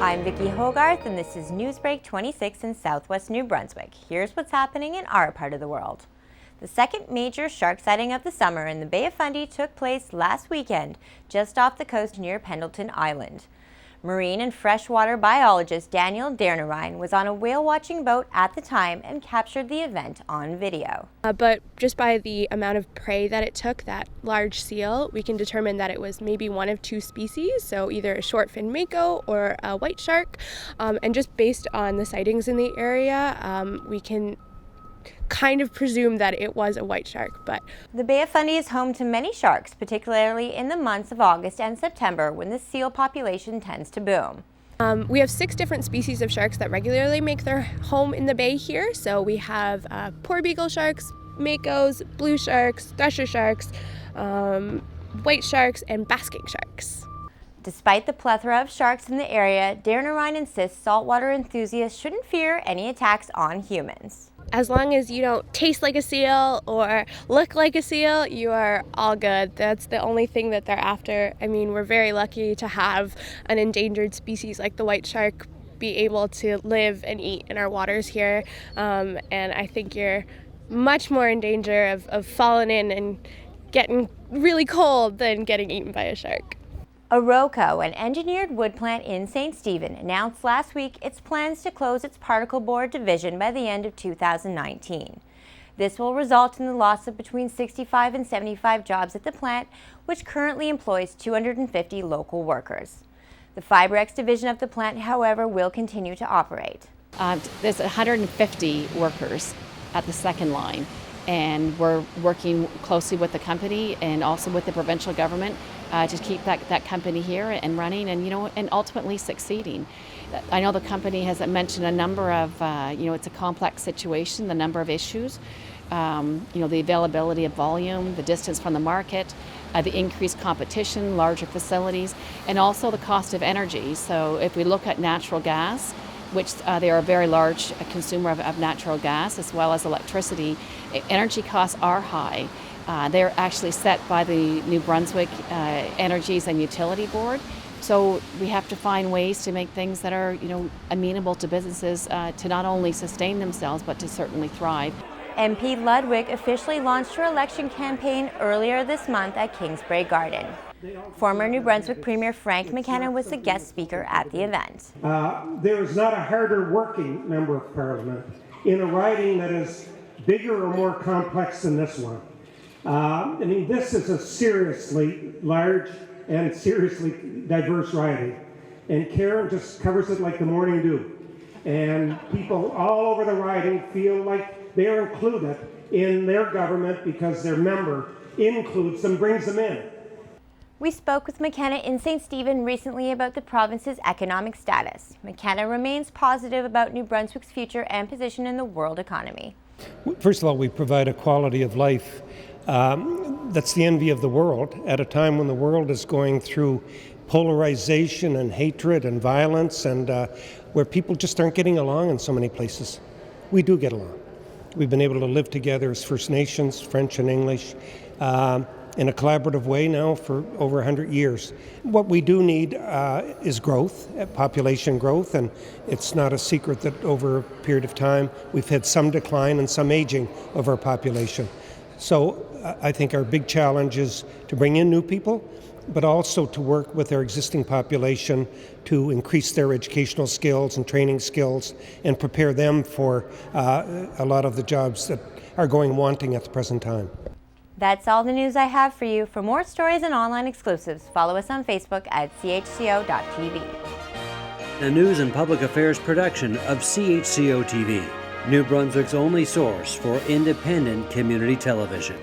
I'm Vicki Hogarth, and this is NewsBreak26 in Southwest New Brunswick. Here's what's happening in our part of the world. The second major shark sighting of the summer in the Bay of Fundy took place last weekend, just off the coast near Pendleton Island. Marine and freshwater biologist Daniel Dernierine was on a whale-watching boat at the time and captured the event on video. But just by the amount of prey that it took, that large seal, we can determine that it was maybe one of two species, so either a short-fin mako or a white shark. And just based on the sightings in the area, we can kind of presume that it was a white shark. But the Bay of Fundy is home to many sharks, particularly in the months of August and September when the seal population tends to boom. We have 6 different species of sharks that regularly make their home in the bay here. So we have porbeagle sharks, makos, blue sharks, thresher sharks, white sharks, and basking sharks. Despite the plethora of sharks in the area, Dernierine insists saltwater enthusiasts shouldn't fear any attacks on humans. As long as you don't taste like a seal or look like a seal, you are all good. That's the only thing that they're after. I mean, we're very lucky to have an endangered species like the white shark be able to live and eat in our waters here. And I think you're much more in danger of falling in and getting really cold than getting eaten by a shark. Arauco, an engineered wood plant in St. Stephen, announced last week its plans to close its particle board division by the end of 2019. This will result in the loss of between 65 and 75 jobs at the plant, which currently employs 250 local workers. The Fibrex division of the plant, however, will continue to operate. There's 150 workers at the second line, and we're working closely with the company and also with the provincial government to keep that company here and running and ultimately succeeding. I know the company has mentioned a number of, it's a complex situation, the number of issues, the availability of volume, the distance from the market, the increased competition, larger facilities, and also the cost of energy. So if we look at natural gas, which they are a very large consumer of natural gas as well as electricity, energy costs are high. They're actually set by the New Brunswick Energies and Utility Board. So we have to find ways to make things that are, amenable to businesses to not only sustain themselves, but to certainly thrive. MP Ludwig officially launched her election campaign earlier this month at Kingsbrae Garden. Former New Brunswick Premier Frank McKenna was the guest speaker at the event. There is not a harder working member of Parliament in a riding that is bigger or more complex than this one. This is a seriously large and seriously diverse riding, and Karen just covers it like the morning dew. And people all over the riding feel like they are included in their government because their member includes them, brings them in. We spoke with McKenna in St. Stephen recently about the province's economic status. McKenna remains positive about New Brunswick's future and position in the world economy. First of all, we provide a quality of life that's the envy of the world at a time when the world is going through polarization and hatred and violence, and where people just aren't getting along in so many places. We do get along. We've been able to live together as First Nations, French and English, in a collaborative way now for over 100 years. What we do need is growth, population growth, and it's not a secret that over a period of time we've had some decline and some aging of our population. So I think our big challenge is to bring in new people, but also to work with our existing population to increase their educational skills and training skills and prepare them for a lot of the jobs that are going wanting at the present time. That's all the news I have for you. For more stories and online exclusives, follow us on Facebook at CHCO.TV. A news and public affairs production of CHCO-TV, New Brunswick's only source for independent community television.